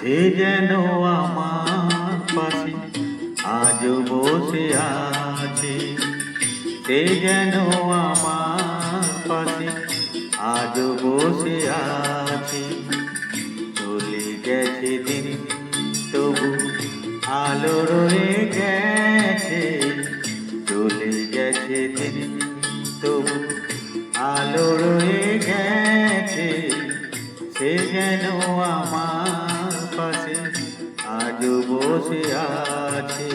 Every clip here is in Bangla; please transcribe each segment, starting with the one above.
সে যেন আমার পাশে আজও বসে আছে। সে যেন আমার পাশে আজও বসে আছে। চলে গেছে দিন তবু আলো রয়ে গেছে। চলে গেছে দিন তবু আলো রয়ে গেছে। সে যেন আমার পাশে আজও বসে আছে।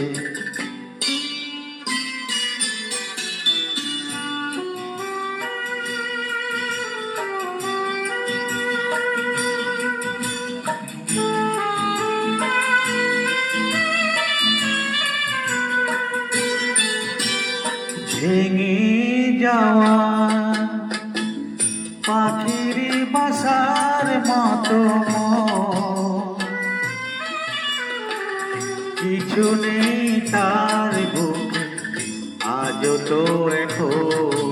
ভেঙে যাওয়া পাখির বাসার মতো কিছু নেই তার বুকে আজও তো এখন।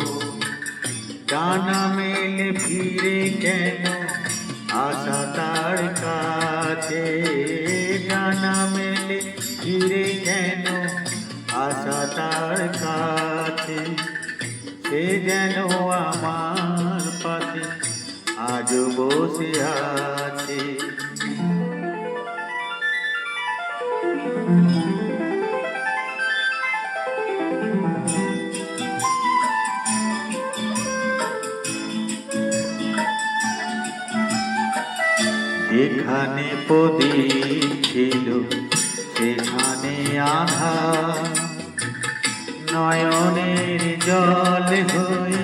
ডানা মেলে ফিরে কেন আশা তার কাছে। ডানা মেলে ফিরে কেন আশা তার কাছে। সে যেন আমার পাশে আজও বসে আছে। যেখানে প্রদীপ ছিল সেখানে আধার। নয়নের জল হয়ে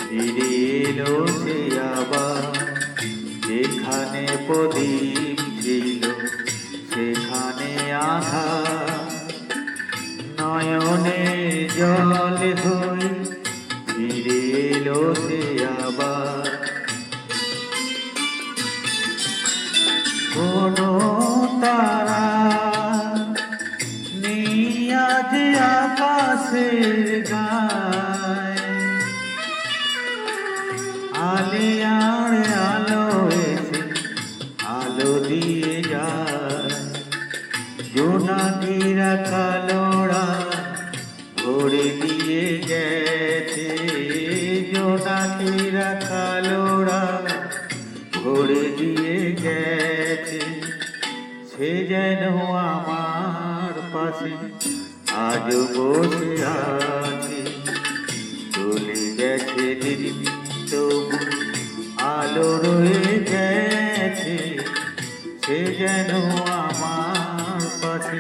ফিরে এলো সে আবার। যেখানে প্রদীপ ছিল সেখানে আধার। নয়নের জল হয়ে ফিরে এলো সে আবার। কোনো তারা নেই আজ আকাশের গায়ে। আলিয়ার আলো এসে আলো দিয়ে যায়। জোনাকিরা কালোরা ভরে দিয়ে গেছে। জোনাকিরা কালোরা ভরে দিয়ে গেছে। সে যেন আমার পাশে আজও বসে আছে। চলে গেছে দিন তবু আলো রয়ে গেছে। সে যেন আমার পাশে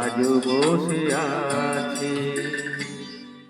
আজও বসে আছে।